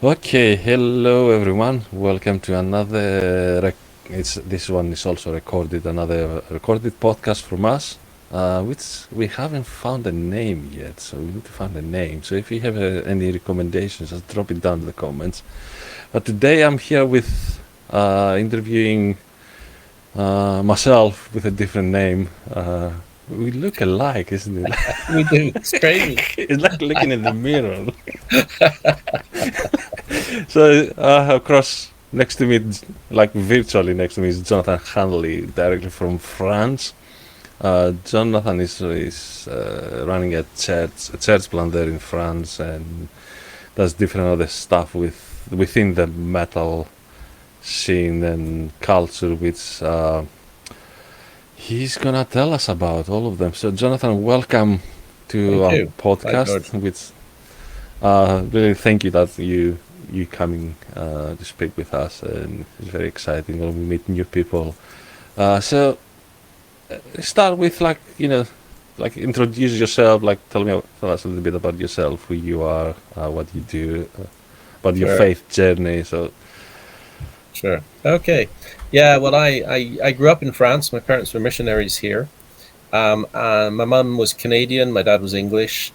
Okay, hello everyone. Welcome to another. This one is also recorded. Another recorded podcast from us, which we haven't found a name yet. So we need to find a name. So if you have any recommendations, just drop it down in the comments. But today I'm here with interviewing myself with a different name. We look alike, isn't it? We do. It's crazy. It's like looking in the mirror. So across next to me, like virtually next to me, is Jonathan Hanley, directly from France. Jonathan is running a church plant there in France, and does different other stuff within the metal scene and culture, which he's gonna tell us about all of them. So, Jonathan, welcome to Thank our you. Hi, podcast. George. Which really thank you that you coming to speak with us, and it's very exciting when we meet new people. So start with like introduce yourself, like tell us a little bit about yourself, who you are, what you do, about your Sure. faith journey. So Sure. Okay. Yeah. Well, I grew up in France. My parents were missionaries here. And my mum was Canadian. My dad was English.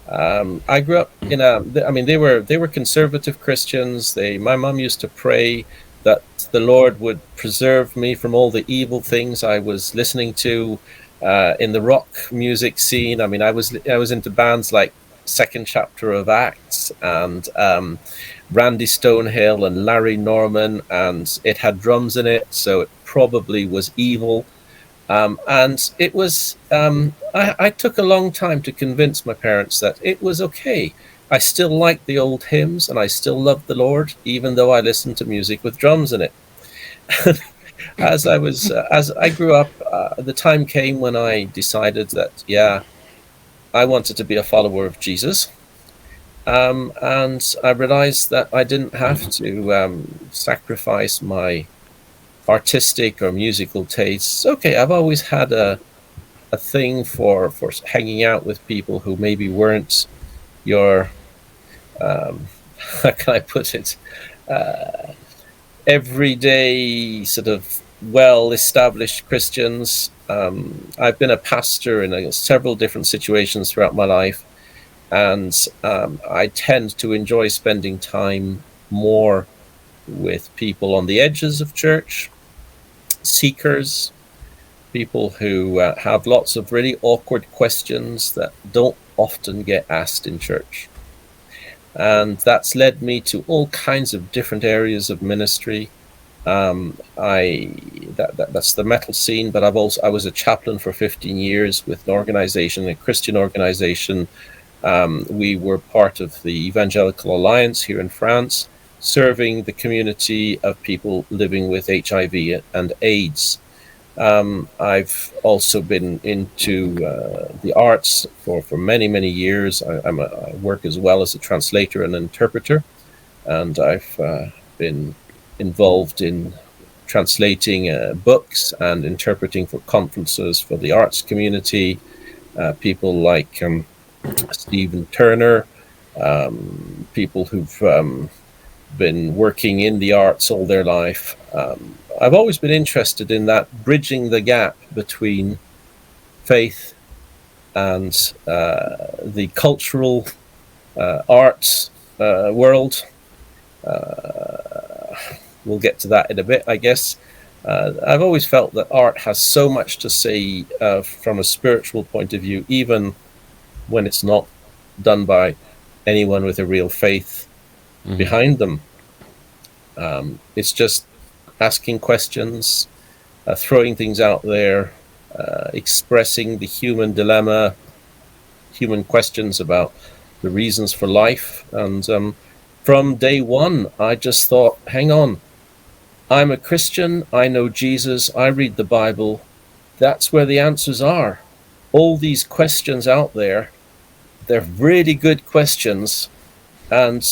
I grew up in I mean, they were conservative Christians. My mum used to pray that the Lord would preserve me from all the evil things I was listening to in the rock music scene. I mean, I was into bands like Second Chapter of Acts and Randy Stonehill and Larry Norman, and it had drums in it, so it probably was evil. And it was, I took a long time to convince my parents that it was okay. I still liked the old hymns and I still loved the Lord, even though I listened to music with drums in it. As I grew up, the time came when I decided that, yeah, I wanted to be a follower of Jesus. And I realized that I didn't have to sacrifice my artistic or musical tastes. Okay, I've always had a thing for hanging out with people who maybe weren't your how can I put it, everyday sort of well established Christians. I've been a pastor in several different situations throughout my life, and I tend to enjoy spending time more with people on the edges of church, seekers, people who have lots of really awkward questions that don't often get asked in church. And that's led me to all kinds of different areas of ministry. That's the metal scene, but I was a chaplain for 15 years with an organization, a Christian organization. We were part of the Evangelical Alliance here in France, serving the community of people living with HIV and AIDS. I've also been into the arts for many, many years. I work as well as a translator and interpreter, and I've been involved in translating books and interpreting for conferences for the arts community. People like Stephen Turner, people who've been working in the arts all their life. I've always been interested in that, bridging the gap between faith and the cultural arts world. We'll get to that in a bit, I guess. I've always felt that art has so much to say from a spiritual point of view, even when it's not done by anyone with a real faith behind them. It's just asking questions, throwing things out there, expressing the human dilemma, human questions about the reasons for life. And from day one, I just thought, hang on, I'm a Christian, I know Jesus, I read the Bible. That's where the answers are. All these questions out there, they're really good questions. And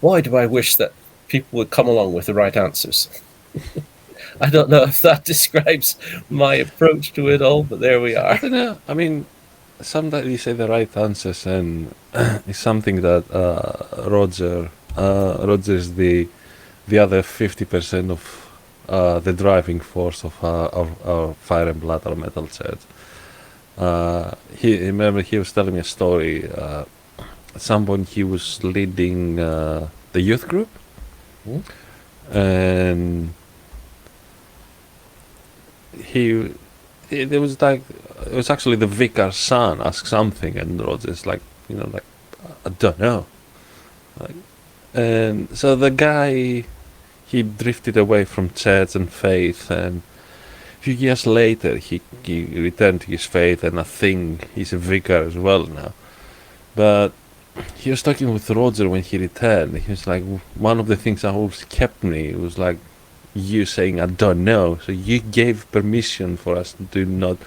boy, do I wish that people would come along with the right answers. I don't know if that describes my approach to it all, but there we I are. don't know. I mean, sometimes you say the right answers, and it's something that Roger Roger is the other 50% of the driving force of our Fire and Blood, our metal church. He remember he was telling me a story. At some point he was leading the youth group, Mm. and he it was like it was actually the vicar's son asked something, and Roger's like, like, I don't know, like, and so the guy, he drifted away from church and faith, and a few years later he returned to his faith, and I think he's a vicar as well now. But he was talking with Roger when he returned. He was like, one of the things that always kept me was like you saying I don't know. So you gave permission for us to not.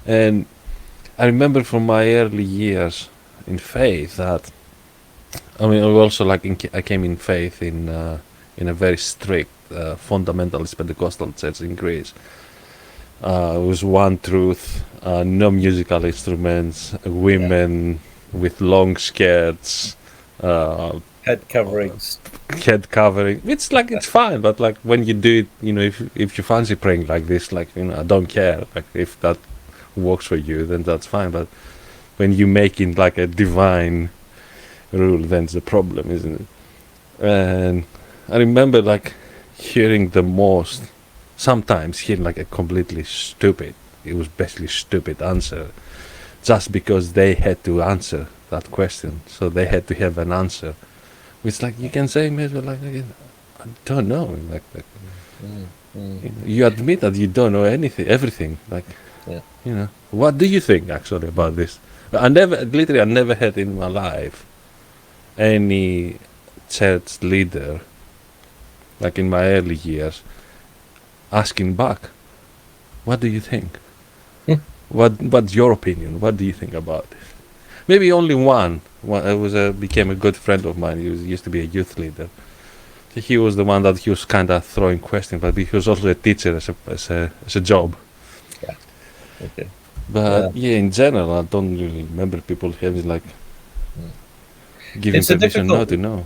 And I remember from my early years in faith that, I mean, also like I came in faith in a very strict fundamentalist Pentecostal church in Greece. It was one truth, no musical instruments, women with long skirts, uh, Head coverings. head covering. It's like it's fine, but like when you do it, if you fancy praying like this, like I don't care. Like if that works for you, then that's fine. But when you make it like a divine rule, then it's a problem, isn't it? And I remember like hearing the most, sometimes hearing like a completely stupid, it was basically stupid answer, just because they had to answer that question, so they had to have an answer. It's like you can say maybe like again, I don't know, like Mm. Mm. you admit that you don't know anything, everything. Like Yeah. what do you think actually about this? I never had in my life any church leader, like in my early years, asking back, what do you think? Hmm. What's your opinion? What do you think about this? Maybe only one. Became a good friend of mine. He used to be a youth leader. He was the one that he was kind of throwing questions, but he was also a teacher as a job. Yeah. Okay. Yeah. But yeah, in general, I don't really remember people having like Mm. giving It's a permission not difficult. to know.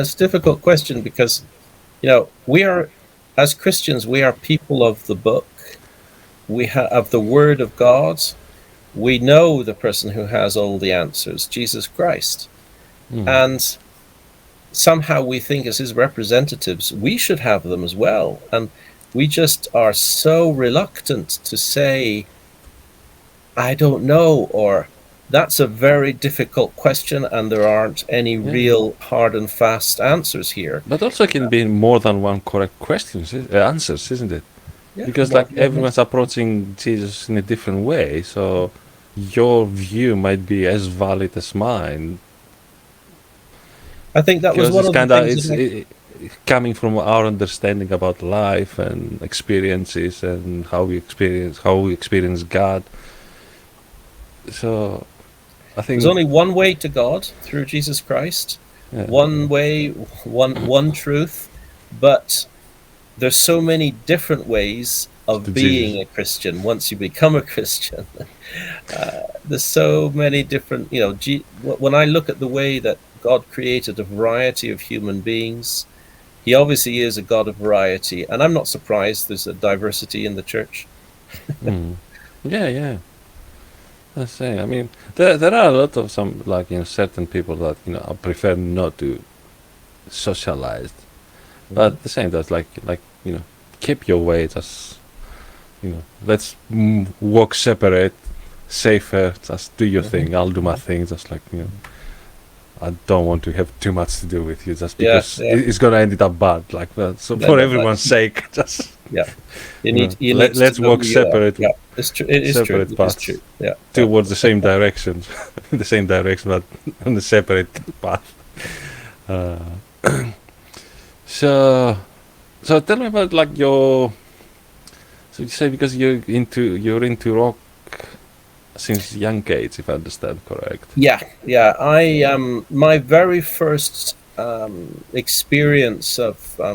It's a difficult question because we are, as Christians, we are people of the book. We have the Word of God. We know the person who has all the answers, Jesus Christ, Mm. and somehow we think as his representatives we should have them as well, and we just are so reluctant to say I don't know, or that's a very difficult question and there aren't any Yeah. real hard and fast answers here. But also can be more than one correct questions, answers, isn't it? Yeah, Because more like than one everyone's answer. approaching Jesus in a different way, so your view might be as valid as mine, I think that was because one it's of the kind of things that coming from our understanding about life and experiences and how we experience God. So I there's think, only one way to God through Jesus Christ, yeah, one way, one truth, but there's so many different ways to of Jesus. being a Christian once you become a Christian. There's so many different, when I look at the way that God created a variety of human beings, he obviously is a God of variety. And I'm not surprised there's a diversity in the church. Mm. Yeah, yeah. I say. I mean, there are a lot of some like certain people that I prefer not to socialize. But Mhm. at the same time, like keep your way. Just let's walk separate, safer. Just do your Mhm. thing. I'll do my Mhm. thing. Just like I don't want to have too much to do with you. Just Yeah, because yeah. it's gonna end up bad. Like so, Then for that, everyone's sake, just yeah. You need to let's know who walk you are. separate Yeah, it's true. It is true. separate It is paths true. Yeah, yeah. towards the same direction, the same direction, but on the separate path. Uh, so, so tell me about like your. So you say because you're into rock since young age, if I understand correct. Yeah, yeah. My very first experience of I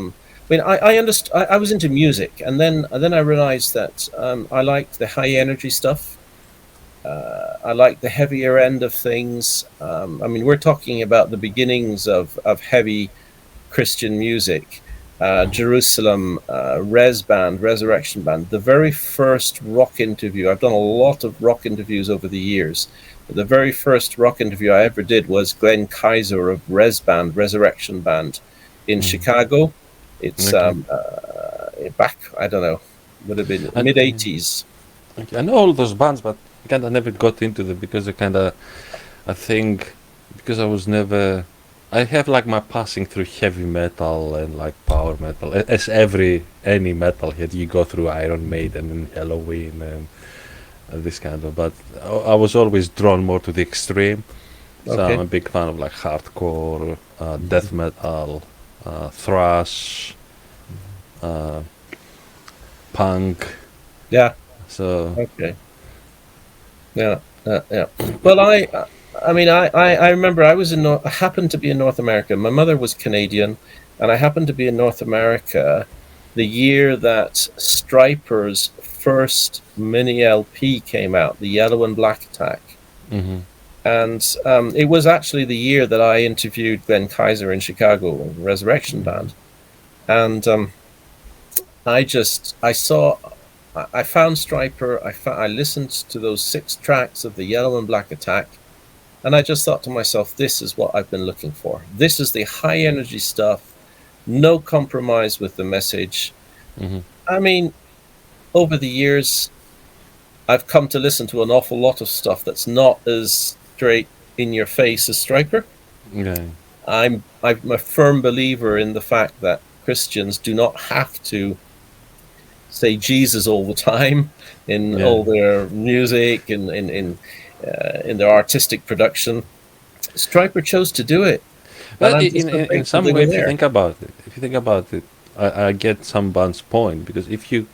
mean, I understand. I was into music, and then I realized that I liked the high energy stuff. I liked the heavier end of things. I mean, we're talking about the beginnings of heavy. Christian music. Jerusalem, Res Band, Resurrection Band. The very first rock interview, I've done a lot of rock interviews over the years. But the very first rock interview I ever did was Glenn Kaiser of Res Band, Resurrection Band in Chicago. It's Okay. back, I don't know, would have been I, mid 80s. okay. I know all those bands, but kind of never got into them because I kind of, I think, because I was never. I have like my passing through heavy metal and like power metal. As any metalhead, you go through Iron Maiden and Halloween and this kind of. But I was always drawn more to the extreme. So I'm Okay. a big fan of like hardcore, death metal, thrash, uh, punk. Yeah. So Okay. Yeah. Yeah. Well, I mean, I remember I happened to be in North America. My mother was Canadian, and I happened to be in North America the year that Stryper's first mini LP came out, the Yellow and Black Attack. hmm And it was actually the year that I interviewed Glenn Kaiser in Chicago, Resurrection Band. And I found Stryper. I listened to those 6 tracks of the Yellow and Black Attack, and I just thought to myself, this is what I've been looking for. This is the high energy stuff, no compromise with the message. hmm I mean, over the years, I've come to listen to an awful lot of stuff that's not as straight in your face as Stryper. yeah, I'm a firm believer in the fact that Christians do not have to say Jesus all the time in yeah. all their music and in their artistic production. Stryper chose to do it, and Well, I'm just so in grateful some they way, were if you there. think about it, I get some band's point because if you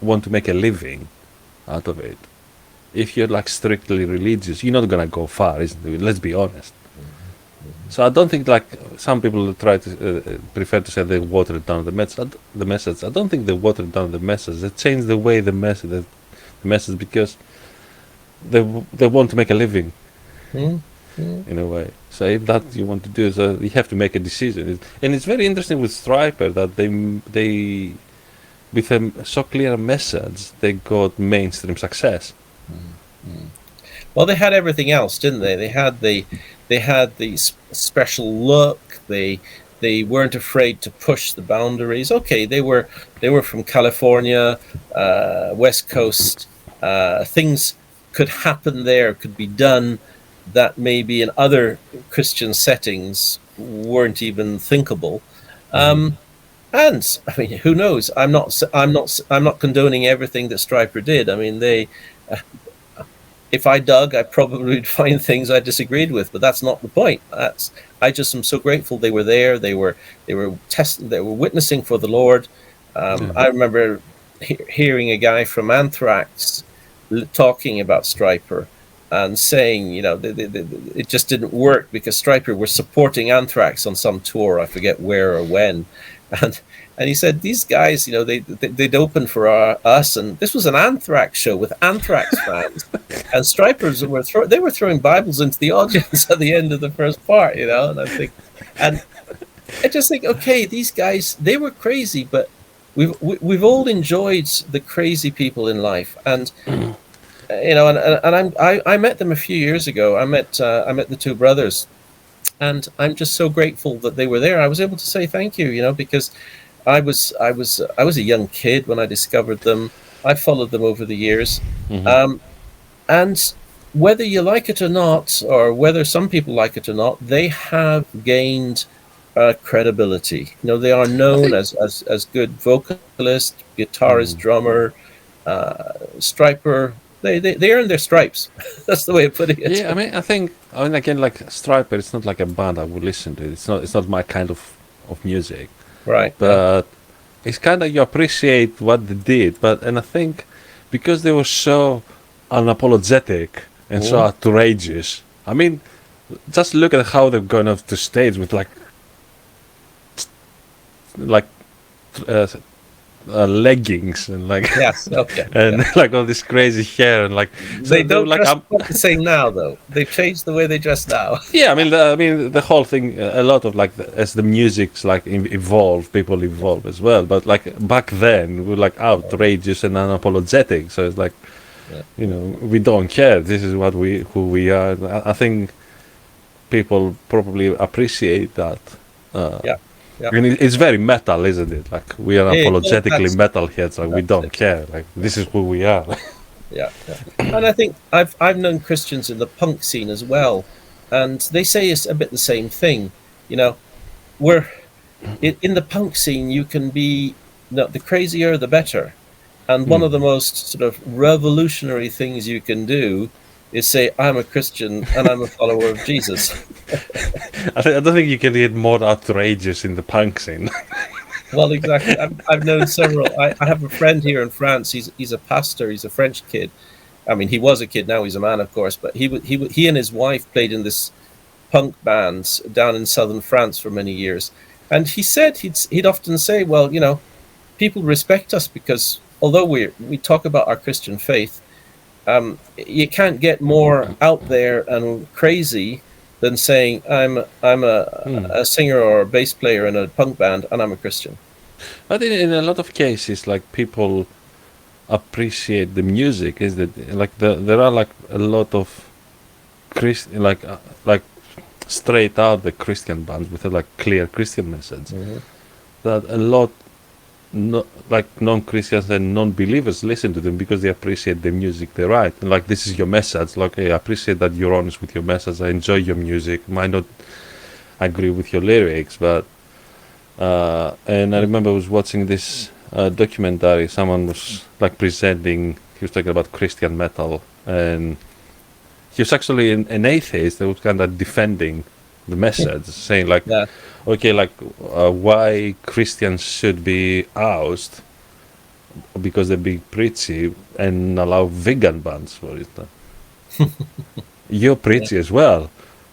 want to make a living out of it, if you're like strictly religious, you're not gonna go far, isn't it? Let's be honest. So I don't think like some people try to prefer to say they watered down the message. The message. I don't think they watered down the message. They changed the way the message because they want to make a living Mm, mm, in a way. So if that you want to do, so you have to make a decision. And it's very interesting with Striper that they with a so clear message they got mainstream success. mm. Well, they had everything else, didn't they? They had the special look. They weren't afraid to push the boundaries. Okay, they were from California, West Coast. Things could happen there, could be done that maybe in other Christian settings weren't even thinkable. hmm Um, and I mean, who knows? I'm not condoning everything that Stryper did. I mean, if I dug, I probably would find things I disagreed with, but that's not the point. I just am so grateful they were there. They were witnessing for the Lord. Yeah. I remember hearing a guy from Anthrax talking about Stryper and saying, it just didn't work because Stryper were supporting Anthrax on some tour. I forget where or when, and and he said these guys, they'd open for us, and this was an Anthrax show with Anthrax fans, and Stripers were throwing Bibles into the audience at the end of the first part, and I just think, okay, these guys, they were crazy, but we've all enjoyed the crazy people in life, and I met them a few years ago. I met the two brothers, and I'm just so grateful that they were there. I was able to say thank you, because I was a young kid when I discovered them. I followed them over the years, hmm um, and whether you like it or not, or whether some people like it or not, they have gained credibility. They are I known think. as good vocalist, guitarist, Mm. drummer, striper. They earned their stripes. That's the way of putting it. Yeah, I mean, I mean, again, like Striper, it's not like a band I would listen to. It's not my kind of music. Right. Yeah. But it's kind of you appreciate what they did. And I think because they were so unapologetic and so Mhm. outrageous. I mean, just look at how they've gone off the stage with like uh, leggings and like Yes. Okay. and Yeah. like all this crazy hair and like so They they were don't like dress quite the same now, though. They've changed the way they dress now. yeah, I mean the whole thing, a lot of like as the music's like evolve, people evolve as well. But like back then, we were like outrageous and unapologetic. So it's like, Yeah. you know, we don't care. This is what we who we are. I think people probably appreciate that. Yeah. Yeah. And it's very metal, isn't it? Like we are Well, apologetically metalheads. Like we that's don't it. care. Like this is who we are. Yeah, yeah. And I think I've known Christians in the punk scene as well, and they say it's a bit the same thing. You know, we're in the punk scene. You can be, the crazier the better, and one of the most sort of revolutionary things you can do is say, "I'm a Christian and I'm a follower of Jesus." I don't think you can get more outrageous in the punk scene. Well, exactly. I've known several. I have a friend here in France. He's a pastor. He's a French kid. I mean, he was a kid. Now he's a man, of course. But he and his wife played in this punk band down in southern France for many years. And he said he'd often say, "Well, people respect us because although we talk about our Christian faith, you can't get more out there and crazy than saying I'm a singer or a bass player in a punk band and I'm a Christian." I think in a lot of cases, like people appreciate the music. Is that like there are like a lot of like straight out the Christian bands with a like clear Christian message. Mm-hmm. That a lot, no, like non-Christians and non-believers listen to them because they appreciate the music they write. And like this is your message. Like hey, I appreciate that you're honest with your message. I enjoy your music. Might not agree with your lyrics, but and I remember I was watching this documentary. Someone was like presenting. He was talking about Christian metal, and he was actually an atheist that was kind of defending the message, saying like, Yeah. okay, like why Christians should be ousted because they're being preachy and allow vegan bands for it. You're preachy as well,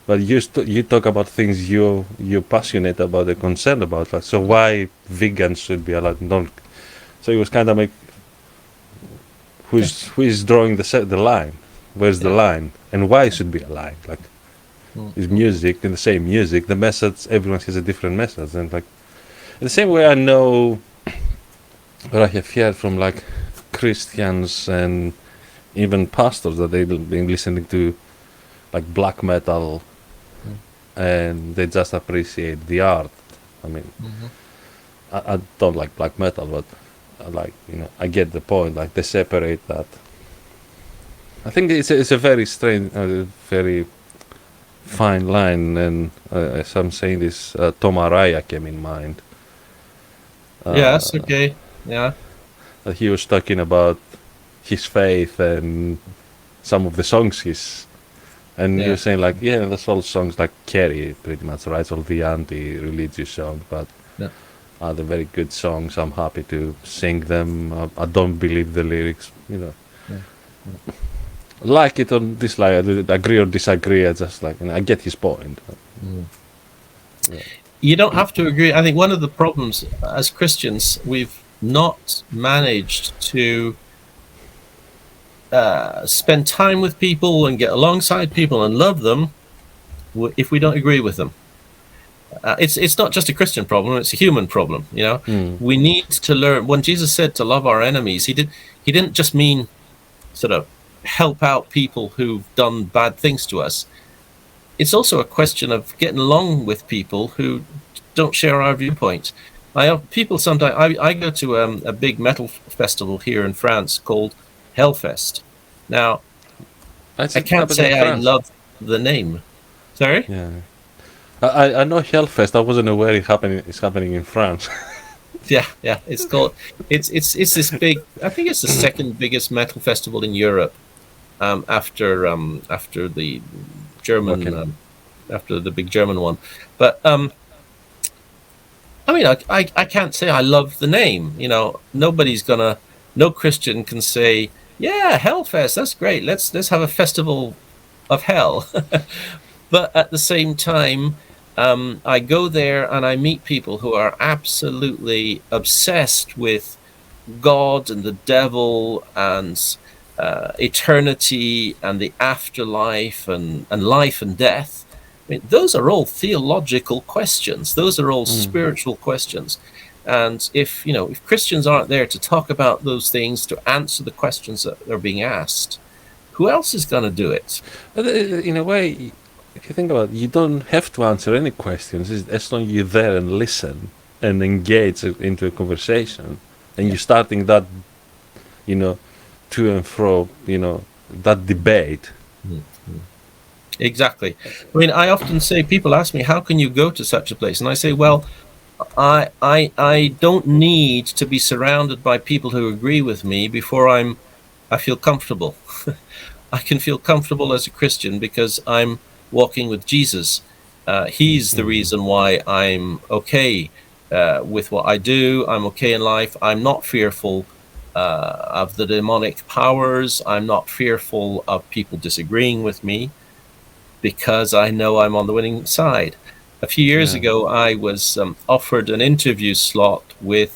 but you talk about things you're passionate about and concerned about. Like, so why vegans should be allowed? Don't. So it was kind of like who's drawing the line? Where's the Yeah. line? And why it should be a line? Like Mm. is music in the same music? The message everyone has a different message, and like in the same way I know, or I have heard from like Christians and even pastors that they've been listening to like black metal Mm. and they just appreciate the art. I mean, Mm-hmm. I don't like black metal, but I like I get the point. Like they separate that. I think it's a very strange, very fine line, and as I'm saying this, Tom Araya came in mind. Yes. Okay. Yeah. He was talking about his faith and some of the songs and he Yeah. was saying like, yeah, that's all songs like Kerry pretty much writes all the anti-religious songs, but Yeah. they're very good songs. I'm happy to sing them. I don't believe the lyrics, Yeah. like it or dislike, I agree or disagree. I just like, I get his point. Mm. Yeah. You don't have to agree. I think one of the problems as Christians, we've not managed to spend time with people and get alongside people and love them if we don't agree with them. It's not just a Christian problem; it's a human problem. We need to learn. When Jesus said to love our enemies, he didn't just mean sort of help out people who've done bad things to us. It's also a question of getting along with people who don't share our viewpoint. I have people sometimes. I go to a big metal festival here in France called Hellfest. Now, It's I can't happened say in I France. love the name. Sorry? Yeah. I know Hellfest. I wasn't aware it's happening in France. Yeah, yeah. It's called. It's this big. I think it's the second biggest metal festival in Europe, after the German, Okay. after the big German one. But I mean, I can't say I love the name. No Christian can say, yeah, Hellfest, that's great. Let's have a festival of hell. But at the same time, I go there and I meet people who are absolutely obsessed with God and the devil and eternity and the afterlife and life and death. I mean, those are all theological questions. Those are all spiritual questions. And if Christians aren't there to talk about those things, to answer the questions that are being asked, who else is going to do it? But in a way, if you think about it, you don't have to answer any questions as long as you're there and listen and engage into a conversation, and Yeah. you're starting that, you know, to and fro, that debate. Exactly. I mean, I often say, people ask me, how can you go to such a place? And I say, well, I don't need to be surrounded by people who agree with me before I feel comfortable. I can feel comfortable as a Christian because I'm walking with Jesus. He's the reason why I'm okay with what I do. I'm okay in life. I'm not fearful of the demonic powers. I'm not fearful of people disagreeing with me because I know I'm on the winning side. A few years Yeah. ago, I was offered an interview slot with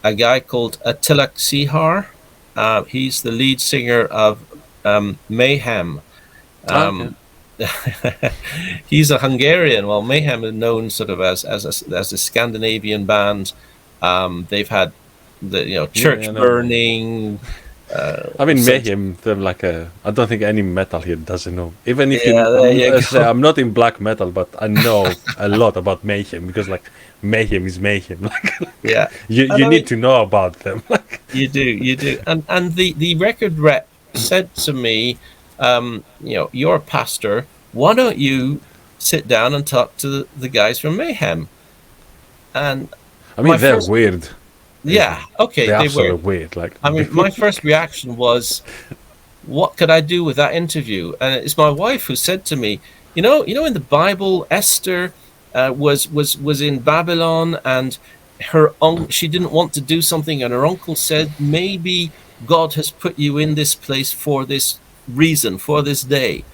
a guy called Attila Chihar. He's the lead singer of Mayhem. Okay. Um, he's a Hungarian. Well, Mayhem is known sort of as a Scandinavian band. They've had the Yeah, church I know. burning. I mean, Sex. Mayhem. They're like a. I don't think any metalhead doesn't know. Even if Yeah, there you say go. I'm not in black metal, but I know a lot about Mayhem because like Mayhem is Mayhem. Like Yeah, you and you I need mean, to know about them. Like you do, and the record rep said to me, you're a pastor. Why don't you sit down and talk to the guys from Mayhem? And I my mean, they're first, weird. yeah, okay, They're they were. absolutely weird. Like I mean, my first reaction was, what could I do with that interview? And it's my wife who said to me, in the Bible, Esther was in Babylon, and she didn't want to do something, and her uncle said, maybe God has put you in this place for this reason, for this day.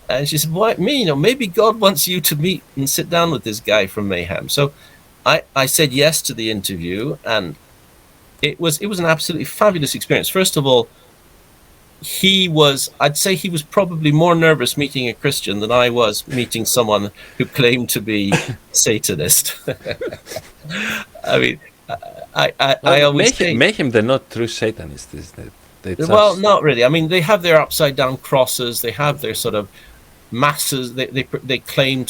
And she said, "Why me? Maybe God wants you to meet and sit down with this guy from Mayhem." So I said yes to the interview, and it was an absolutely fabulous experience. First of all, I'd say he was probably more nervous meeting a Christian than I was meeting someone who claimed to be Satanist. I mean, I always say, Mayhem, they're not true Satanists. Is that they well, just not really. I mean, they have their upside down crosses. They have their sort of masses. They claim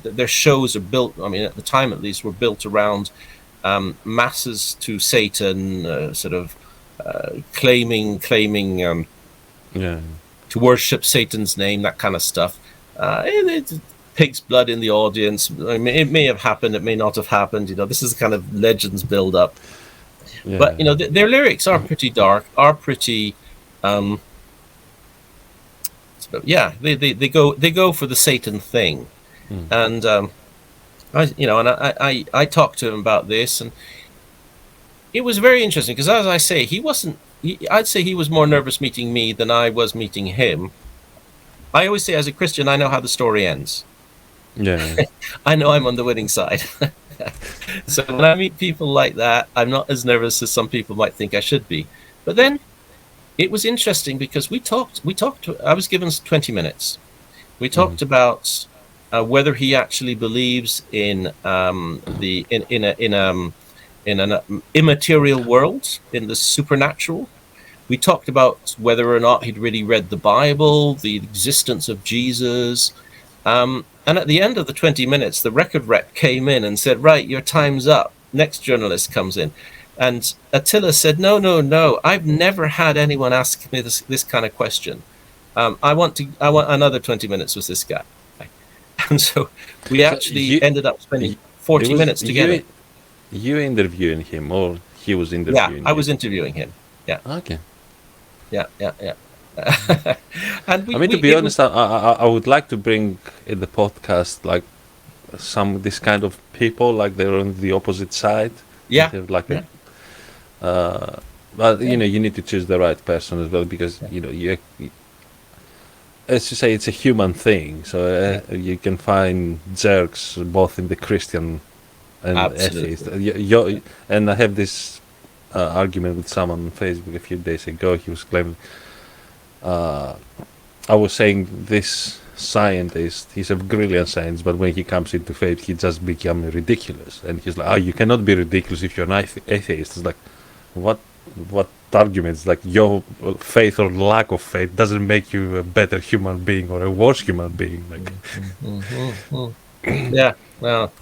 their shows are built. I mean, at the time at least, were built around masses to Satan, sort of claiming yeah. to worship Satan's name, that kind of stuff. Pig's blood in the audience. I mean, it may have happened, it may not have happened. This is the kind of legends build up. Yeah. But their lyrics are pretty dark, are pretty. Yeah, they go for the Satan thing, and I talked to him about this, and it was very interesting because, as I say, he wasn't. I'd say he was more nervous meeting me than I was meeting him. I always say, as a Christian, I know how the story ends. Yeah. I know I'm on the winning side. So when I meet people like that, I'm not as nervous as some people might think I should be. But then it was interesting because we talked. I was given 20 minutes. We talked about whether he actually believes in in an immaterial world, in the supernatural. We talked about whether or not he'd really read the Bible, the existence of Jesus. And at the end of the 20 minutes, the record rep came in and said, right, your time's up. Next journalist comes in. And Attila said, no, I've never had anyone ask me this kind of question. I want another 20 minutes with this guy. And so we actually ended up spending 40 minutes together. You interviewing him, or he was Yeah, interviewing I was you? interviewing him. Yeah, Okay. yeah. And I mean, to be honest, I would like to bring in the podcast like this kind of people, like they're on the opposite side. yeah, They have like yeah, but yeah, you need to choose the right person as well because as you say, it's a human thing. So you can find jerks both in the Christian and atheist. absolutely. And I have this argument with someone on Facebook a few days ago. He was claiming I was saying this scientist, he's a brilliant scientist, but when he comes into faith, he just becomes ridiculous. And he's like, "Oh, you cannot be ridiculous if you're an atheist." It's like, what, what arguments? Like your faith or lack of faith doesn't make you a better human being or a worse human being. Like Yeah. Well,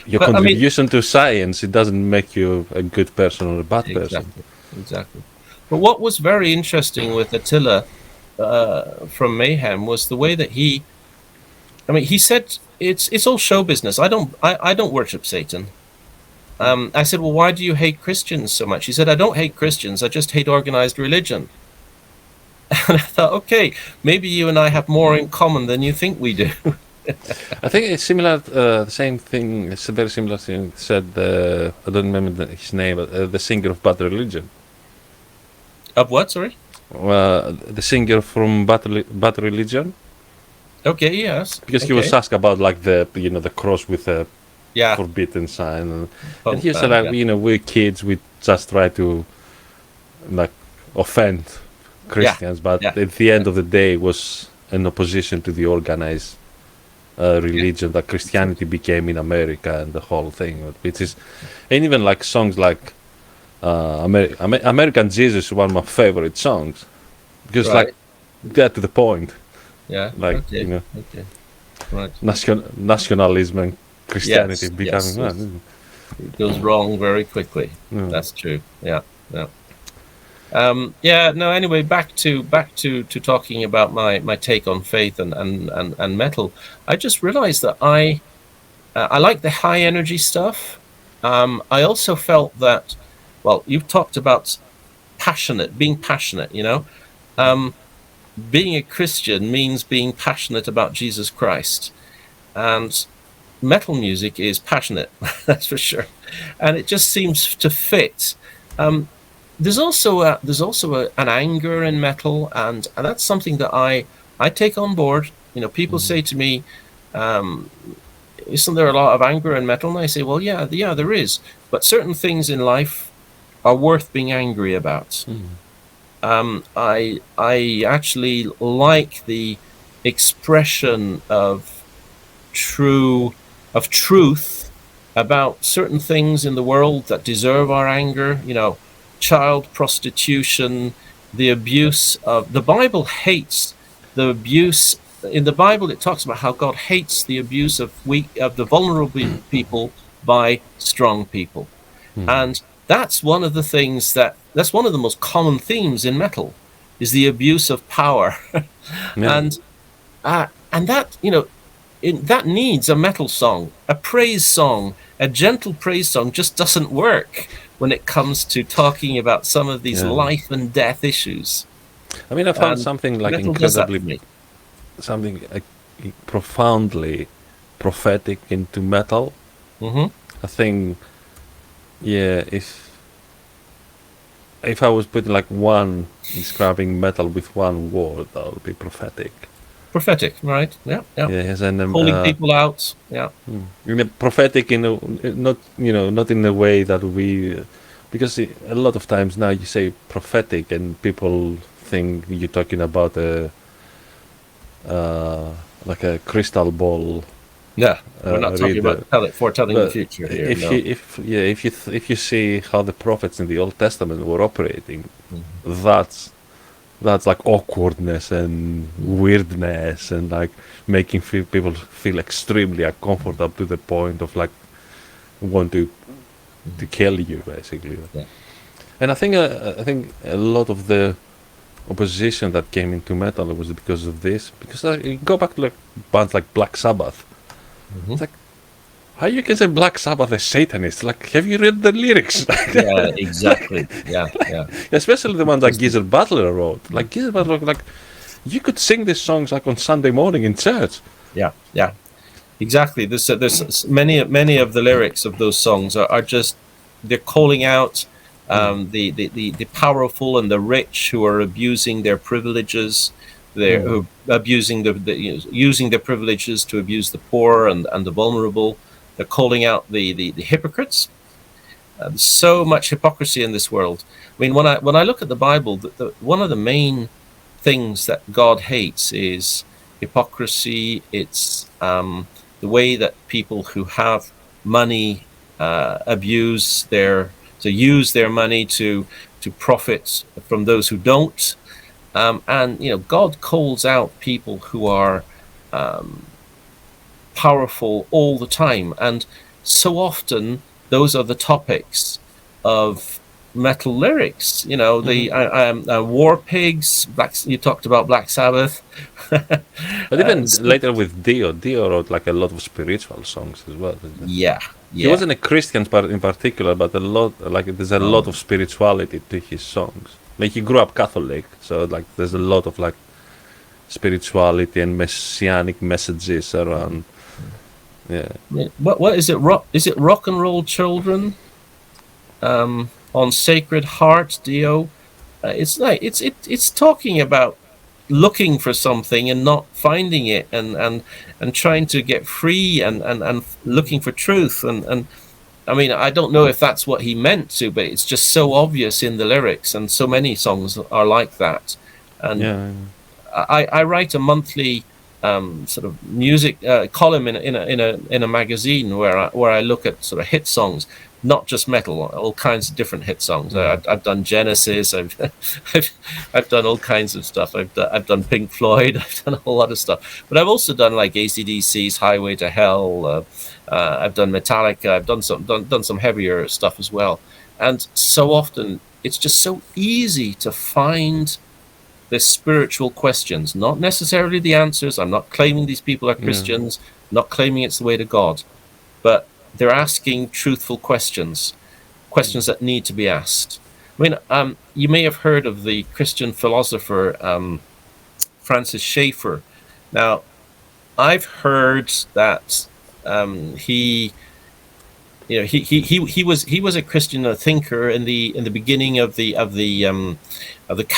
your but I mean, contribution to science, it doesn't make you a good person or a bad person. exactly. But what was very interesting with Attila from Mayhem was the way that he. I mean, he said it's all show business. I don't worship Satan. I said, well, why do you hate Christians so much? He said, I don't hate Christians. I just hate organized religion. And I thought, okay, maybe you and I have more in common than you think we do. I think it's similar, the same thing, it's a very similar thing said, I don't remember his name, but the singer of Bad Religion. Of what, sorry? The singer from Bad Religion. Okay, yes. Because he was asked about like the cross with the yeah. forbidden sign, and he said like, we're kids, we just try to like offend Christians, but at the end of the day it was an opposition to the organized religion that Christianity became in America and the whole thing, which is, and even like songs like American Jesus is one of my favorite songs because like get to the point. Yeah. Like Right. Nationalism and Christianity becoming it goes wrong very quickly. That's true. Yeah. No, anyway, back to talking about my take on faith and metal. I just realized that I like the high energy stuff. I also felt that, well, you've talked about being passionate, being a Christian means being passionate about Jesus Christ, and metal music is passionate, that's for sure, and it just seems to fit. There's also an anger in metal, and that's something that I take on board. People say to me, isn't there a lot of anger in metal? And I say, well, yeah, there is, but certain things in life are worth being angry about. I actually like the expression of truth about certain things in the world that deserve our anger. Child prostitution, the abuse of the Bible hates the abuse. In the Bible, it talks about how God hates the abuse of the vulnerable people by strong people, and that's one of the things that's one of the most common themes in metal, is the abuse of power, and that that needs a metal song, a praise song, a gentle praise song just doesn't work when it comes to talking about some of these life and death issues. I mean, I found something like incredibly, something profoundly prophetic into metal. I think, if I was putting like describing metal with one word, that would be prophetic. Prophetic, right? Yeah. Yes, and calling people out. Yeah. Prophetic not in a way that we, because a lot of times now you say prophetic and people think you're talking about like a crystal ball. Yeah, we're not talking about foretelling the future here. If you see how the prophets in the Old Testament were operating, that's like awkwardness and weirdness and like making people feel extremely uncomfortable to the point of like want to kill you, basically. And I think a lot of the opposition that came into metal was because of this. Because you go back to like bands like Black Sabbath. It's like, how you can say Black Sabbath is Satanist? Like, have you read the lyrics? Yeah, exactly. Yeah. Especially the ones like Geezer Butler wrote. Like Geezer Butler, like you could sing these songs like on Sunday morning in church. Yeah. Exactly. There's many of the lyrics of those songs are just, they're calling out the powerful and the rich who are abusing their privileges. They're abusing using their privileges to abuse the poor and the vulnerable. They're calling out the hypocrites. So much hypocrisy in this world. I mean, when I look at the Bible, one of the main things that God hates is hypocrisy. It's the way that people who have money use their money to profit from those who don't. And God calls out people who are powerful all the time, and so often those are the topics of metal lyrics. The War Pigs, you talked about Black Sabbath. But even So, later with Dio wrote like a lot of spiritual songs as well. yeah, He yeah. wasn't a Christian in particular, but a lot like there's a lot Um, of spirituality to his songs. Like he grew up Catholic, so like there's a lot of like spirituality and messianic messages around. Yeah, what is it? Is it Rock and Roll Children? On Sacred Heart, Dio. It's talking about looking for something and not finding it, and trying to get free, and looking for truth, and I mean, I don't know if that's what he meant to, but it's just so obvious in the lyrics, and so many songs are like that. And yeah, I write a monthly sort of music column in a magazine where I look at sort of hit songs, not just metal, all kinds of different hit songs. yeah. I've done Genesis, I've done all kinds of stuff. I've done Pink Floyd, I've done a whole lot of stuff. But I've also done like AC/DC's Highway to Hell. I've done Metallica. I've done some heavier stuff as well. And so often it's just so easy to find the spiritual questions, not necessarily the answers. I'm not claiming these people are Yeah. Christians, not claiming it's the way to God, but they're asking truthful questions, questions that need to be asked. I mean, you may have heard of the Christian philosopher Francis Schaeffer. Now, I've heard that he he was a Christian, a thinker in the beginning of the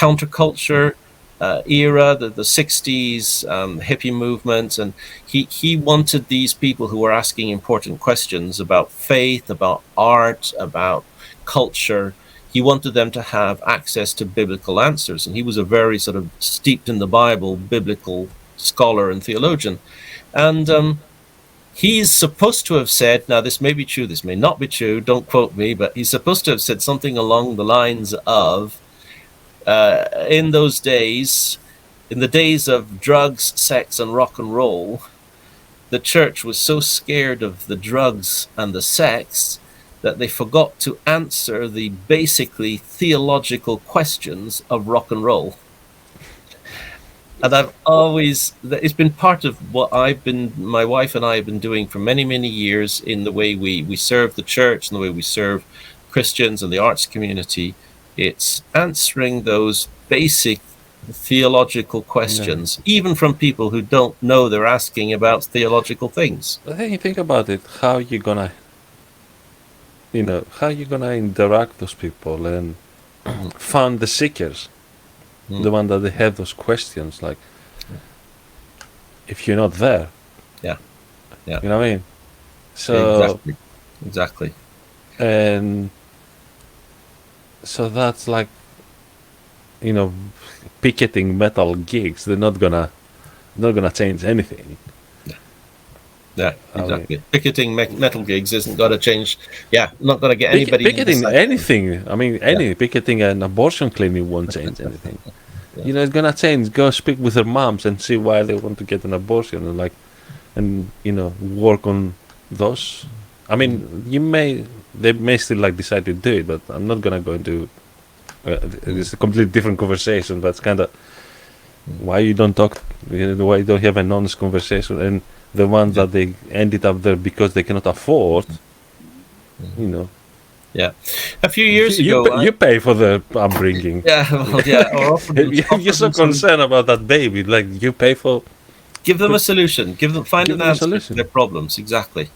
counterculture era, the 60s hippie movement, and he wanted these people who were asking important questions about faith, about art, about culture. He wanted them to have access to biblical answers, and he was a very sort of steeped in the Bible, biblical scholar and theologian, and he's supposed to have said, now this may be true, this may not be true, don't quote me, but he's supposed to have said something along the lines of, in those days, in the days of drugs, sex, and rock and roll, the church was so scared of the drugs and the sex that they forgot to answer the basically theological questions of rock and roll. And it's been part of what my wife and I have been doing for many, many years in the way we serve the church and the way we serve Christians and the arts community. It's answering those basic theological questions, even from people who don't know they're asking about theological things. But then you think about it, how you gonna interact with those people and find the seekers, the one that they have those questions, like if you're not there. Yeah. You know what I mean? So Exactly. and so that's like, picketing metal gigs, they're not gonna change anything. Yeah, exactly. Picketing metal gigs isn't going to change. Yeah, not going to get anybody. Picketing anything. I mean, picketing an abortion clinic won't change anything. Yeah. It's gonna change. Go speak with their moms and see why they want to get an abortion, and work on those. I mean, they may still decide to do it, but I'm not gonna go into. It's a completely different conversation, but it's kind of why you don't talk. Why you don't have an honest conversation, and the ones that they ended up there because they cannot afford. Yeah, a few years ago, you pay for the upbringing. Yeah, well, yeah. You're so concerned about that baby, like you pay for. Give them a solution. Find an answer to their problems. Exactly.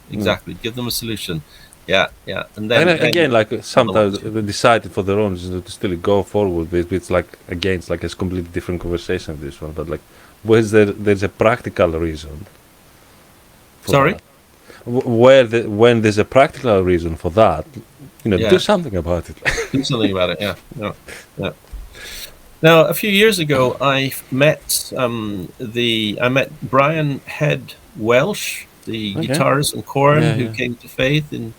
Give them a solution. Yeah, and then again, sometimes they decided for their own to still go forward with. It's again, it's a completely different conversation. This one, but there's a practical reason. Sorry. That. when there's a practical reason for that, do Yeah, something about it. do something about it. Yeah, yeah, yeah. Now, a few years ago, I met Brian Head Welsh, the Okay. guitarist in Corn, Yeah, who yeah. came to faith in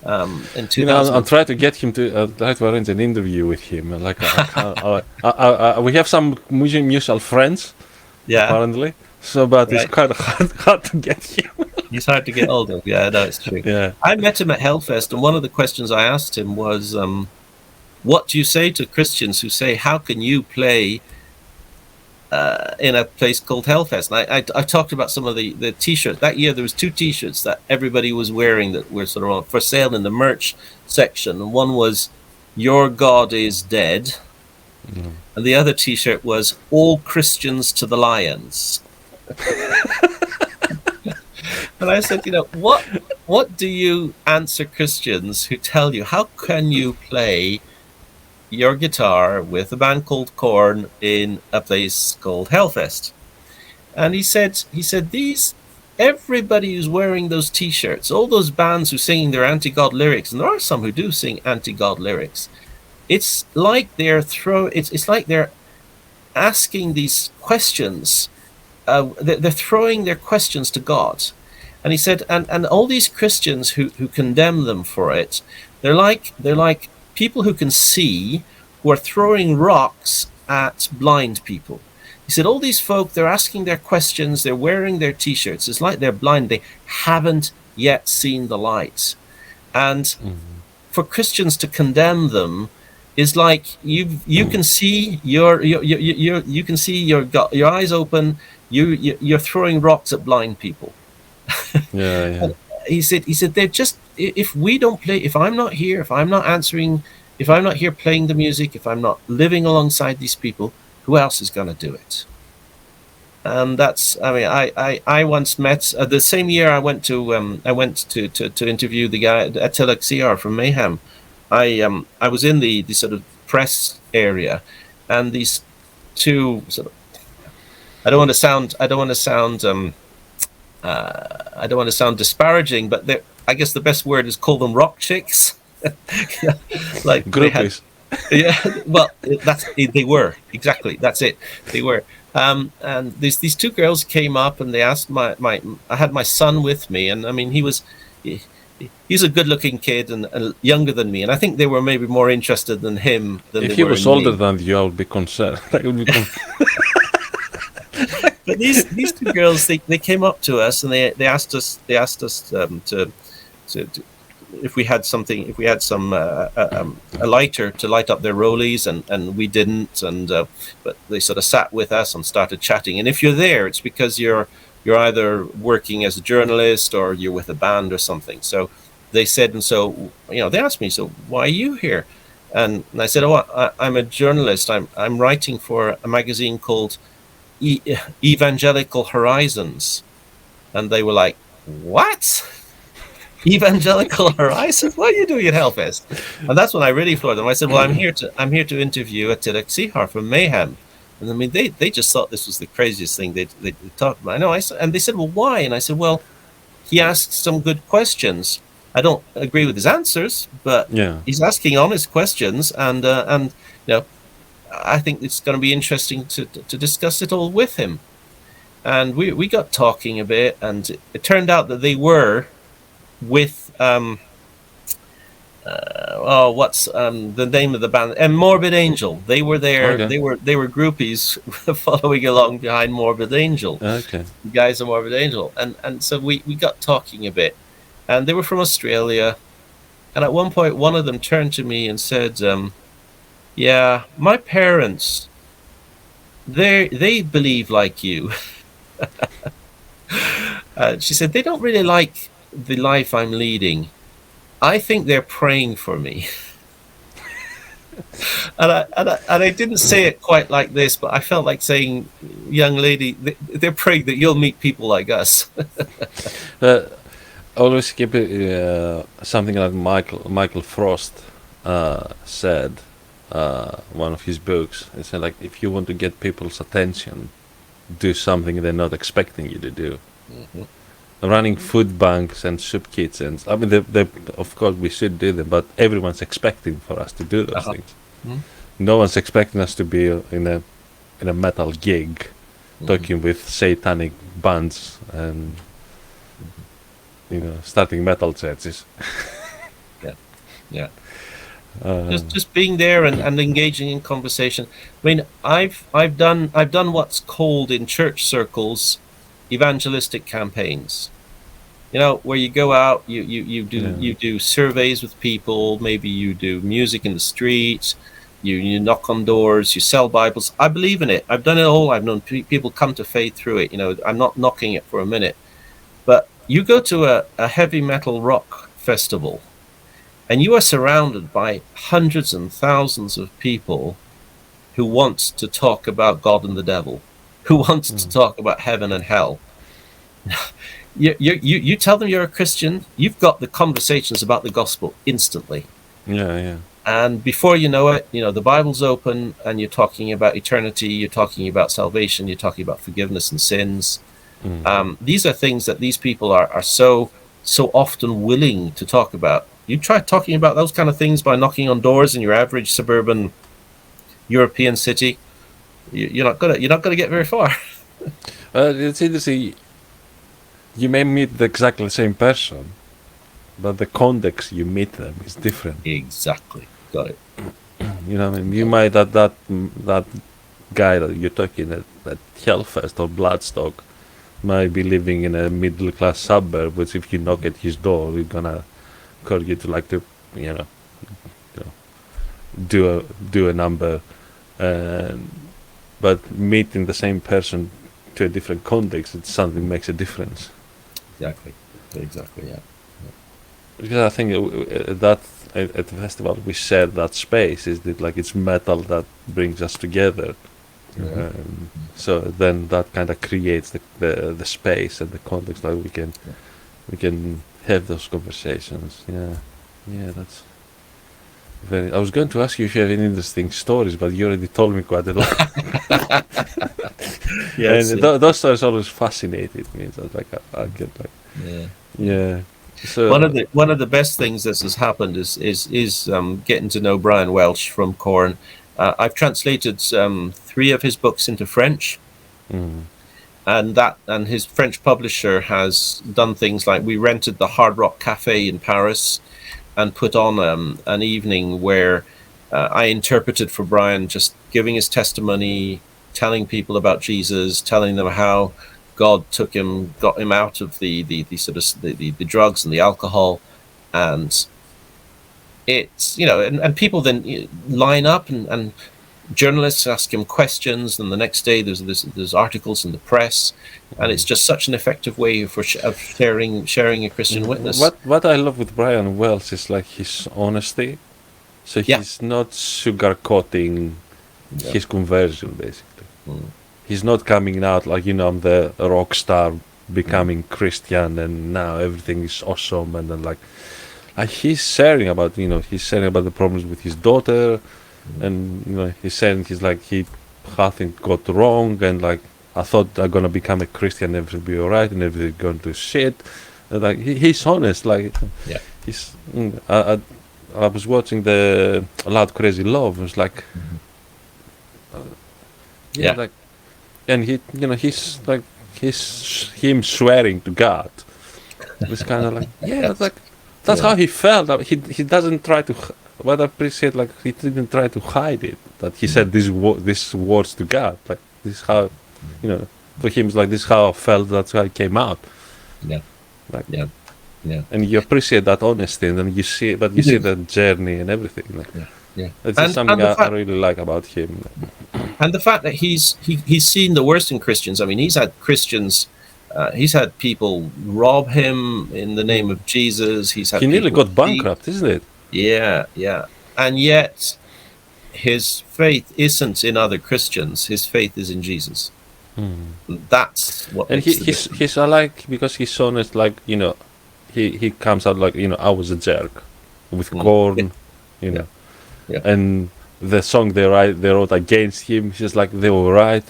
I'll 2000. try to get him to try to arrange an interview with him. Like I can't. We have some mutual friends Yeah, apparently, so but it's right. kind of hard to get him. He's hard to get hold of. Yeah, no, it's true. Yeah. I met him at Hellfest, and one of the questions I asked him was, "What do you say to Christians who say, 'How can you play in a place called Hellfest?'" And I talked about some of the T-shirts that year. There was two T-shirts that everybody was wearing that were sort of for sale in the merch section. And one was "Your God is Dead," and the other T-shirt was "All Christians to the Lions." And I said, what do you answer Christians who tell you, how can you play your guitar with a band called Korn in a place called Hellfest? And he said, everybody who's wearing those T-shirts, all those bands who are singing their anti-God lyrics, and there are some who do sing anti-God lyrics, it's like it's like they're asking these questions. They're throwing their questions to God. And he said, and all these Christians who condemn them for it, they're like people who can see, who are throwing rocks at blind people. He said, all these folk, they're asking their questions, they're wearing their T-shirts. It's like they're blind. They haven't yet seen the light. And for Christians to condemn them is like you can see you can see your eyes open. You're throwing rocks at blind people. Yeah, yeah. And he said they're just, if we don't play, if I'm not here, if I'm not answering, if I'm not here playing the music, if I'm not living alongside these people, who else is going to do it? And that's, I mean, I once met the same year I went to interview the guy Attila Chihar from Mayhem. I was in the sort of press area, and these two sort of, I don't want to sound disparaging, but I guess the best word is call them rock chicks. Like they had, Groupies. yeah. Well, they were exactly, that's it. They were, and these two girls came up and they asked I had my son with me, and I mean he's a good-looking kid and younger than me, and I think they were maybe more interested in him than If they he were was in older me. than you, I would be concerned. I would be But these two girls, they came up to us and they asked us to if we had something, if we had some a lighter to light up their rollies, and we didn't, and but they sort of sat with us and started chatting. And if you're there, it's because you're either working as a journalist or you're with a band or something. So they said, and so they asked me, so why are you here? And I said, oh, I'm a journalist. I'm writing for a magazine called Evangelical Horizons. And they were like, what? Evangelical Horizons? What are you doing at Hellfest? And that's when I really floored them. I said, well, I'm here to interview Attila Chihar from Mayhem. And I mean, they just thought this was the craziest thing they talked about. I know. And they said, well, why? And I said, well, he asked some good questions. I don't agree with his answers, but yeah. he's asking honest questions, and I think it's going to be interesting to discuss it all with him. And we got talking a bit, and it turned out that they were with what's the name of the band? And Morbid Angel. They were there. Okay. They were groupies following along behind Morbid Angel. Okay. The guys of Morbid Angel, and so we got talking a bit, and they were from Australia. And at one point, one of them turned to me and said, "Yeah, my parents, they believe like you." She said, "They don't really like the life I'm leading. I think they're praying for me." and I didn't say it quite like this, but I felt like saying, "Young lady, they're praying that you'll meet people like us." Always keep it, something like Michael Frost said, one of his books. It said, like, if you want to get people's attention, do something they're not expecting you to do. Mhm. running food banks and soup kitchens. I mean, of course we should do them, but everyone's expecting for us to do those Uh-huh. things. Mm. No one's expecting us to be in a metal gig, Mhm. talking with satanic bands and starting metal churches. Yeah, yeah. Uh, Just being there and engaging in conversation. I mean, I've done what's called in church circles evangelistic campaigns. You know, where you go out, yeah, you do surveys with people, maybe you do music in the streets, you knock on doors, you sell Bibles. I believe in it. I've done it all. I've known people come to faith through it. You know, I'm not knocking it for a minute. But you go to a heavy metal rock festival and you are surrounded by hundreds and thousands of people who want to talk about God and the devil, who want to mm, talk about heaven and hell. You tell them you're a Christian, you've got the conversations about the gospel instantly. yeah, yeah. And before you know it, you know, the Bible's open and you're talking about eternity, you're talking about salvation, you're talking about forgiveness and sins. Mm. These are things that these people are so often willing to talk about. You try talking about those kind of things by knocking on doors in your average suburban European city, you're not gonna get very far. It's interesting. You may meet exactly the same person, but the context you meet them is different. Exactly, got it. You know, what I mean, you might that guy that you're talking at Hellfest or Bloodstock might be living in a middle class suburb, which if you knock at his door, he's gonna call you to you know, you know do a number, but meeting the same person to a different context, it's something makes a difference. Exactly, yeah. Because I think that at the festival we share that space is that like it's metal that brings us together. Yeah. So then that kind of creates the space and the context that we can have those conversations. Yeah, yeah, that's very. I was going to ask you if you have any interesting stories, but you already told me quite a lot. Yes, And those stories always fascinated me. So like I get like yeah. yeah. So One of the best things that has happened is getting to know Brian Welch from Corn. I've translated 3 of his books into French, mm, and his French publisher has done things like we rented the Hard Rock Cafe in Paris and put on an evening where I interpreted for Brian, just giving his testimony, telling people about Jesus, telling them how God got him out of the sort of the drugs and the alcohol, and it's, you know, and people then line up and journalists ask him questions, and the next day there's articles in the press, and it's just such an effective way of sharing a Christian witness. what I love with Brian Wells is like his honesty. So Yeah. he's not sugarcoating Yeah. his conversion, basically. Mm. He's not coming out like, I'm the rock star becoming Christian and now everything is awesome. And then like he's sharing about, he's sharing about the problems with his daughter. And, he's saying he nothing got wrong. And like, I thought I'm going to become a Christian, everything will be all right and everything going to shit. And like, he's honest. Like, Yeah. he's, I was watching the Loud Crazy Love. It was like, Yeah. like, and he's like, him swearing to God. It's kind of like, that's how he felt. He doesn't try to. What I appreciate, like, he didn't try to hide it. That he said these words to God. Like, this is how, for him, it's like this is how I felt. That's how it came out. Yeah. Like, Yeah. Yeah. and you appreciate that honesty, and then you see the journey and everything. Like, Yeah. it's just something I really like about him. And the fact that he's seen the worst in Christians. I mean, he's had Christians. He's had people rob him in the name of Jesus. He's had. He nearly people got bankrupt, isn't it? Yeah, yeah. And yet, his faith isn't in other Christians. His faith is in Jesus. That's what. And he's alike because he's honest. Like, he comes out like, I was a jerk with Korn, Yeah. and the song they wrote against him, he's like, they were right,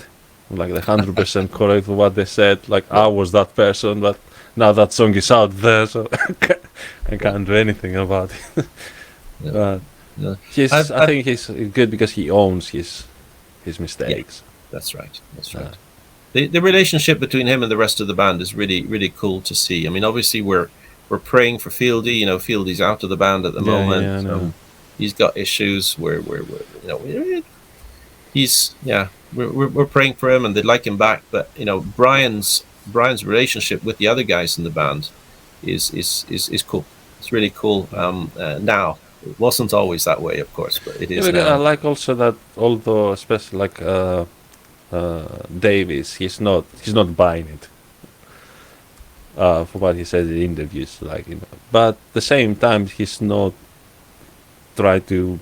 like 100% correct for what they said. Like, I was that person, but now that song is out there, so I can't do anything about it. Yeah. But Yeah. I think he's good because he owns his mistakes. That's right. That's Uh, right. The relationship between him and the rest of the band is really, really cool to see. I mean, obviously we're praying for Fieldy. You know, Fieldy's out of the band at the moment. Yeah, I know. He's got issues where he's we're praying for him and they'd like him back. But Brian's relationship with the other guys in the band is cool. It's really cool. Now it wasn't always that way, of course, but it is Yeah, I now. like also that, although especially like Davis, he's not buying it. For what he says in interviews, like, but at the same time he's not try to,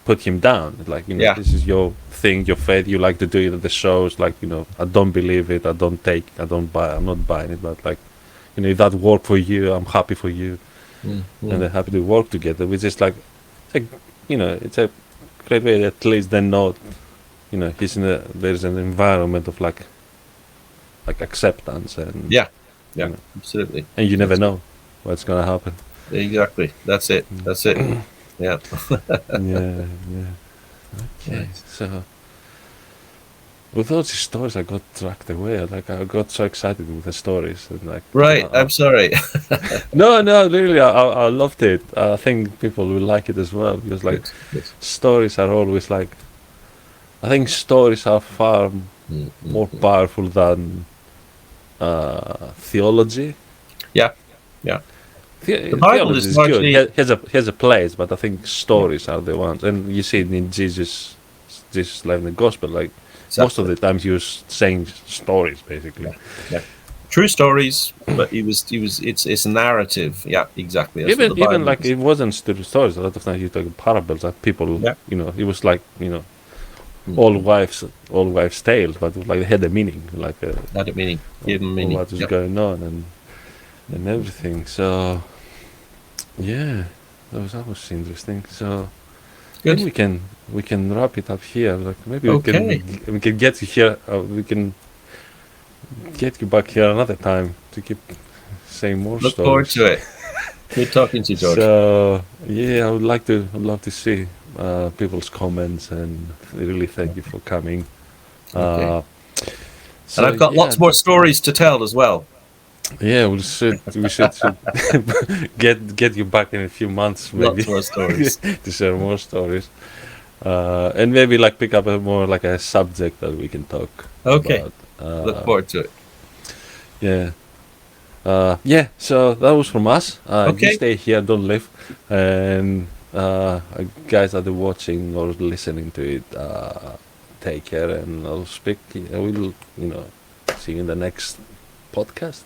put him down. Like, Yeah, this is your thing, your faith. You like to do it at the shows. Like, I don't believe it. I don't buy. I'm not buying it. But like, if that worked for you, I'm happy for you, and they're happy to work together. Which is like, it's a great way. At least they know, he's there's an environment of like acceptance and yeah, you know, absolutely. and you never know what's gonna happen. Exactly. That's it. That's it. Yeah. Yeah. Okay, Right. so with all these stories, I got dragged away. Like, I got so excited with the stories, and like, Right. I'm sorry. no, really, I loved it. I think people will like it as well because like Good, good. stories are always like, I think stories are far more powerful than theology. Yeah. Yeah. The Bible Theology is is largely. good. Has a place, but I think stories are the ones, and you see it in Jesus' life in the gospel. Like, most of Exactly. the times he was saying stories, basically. Yeah. True stories, but it's narrative. Yeah, exactly. That's what the Even Bible like, is. it wasn't stories. A lot of times you talk parables that people, Yeah. it was like, old wives' tales, but like they had a meaning, like Had a meaning. Gave them meaning. what was Yep. going on and everything. So yeah, that was interesting. So I think Good. we can wrap it up here. Like, maybe Okay. we can get you here. We can get you back here another time to keep saying more Look forward stories. to it. Good talking to you, George. So yeah, I'd love to see people's comments, and really thank you for coming. Okay. Uh, And I've got lots more stories to tell as well. Yeah, we should get you back in a few months, maybe, Lots more stories. to share more stories, and maybe like pick up a more like a subject that we can talk Okay. about. Look forward to it. Yeah. So that was from us. You Okay. stay here, don't leave, and guys that are watching or listening to it, take care, and I will see you in the next podcast.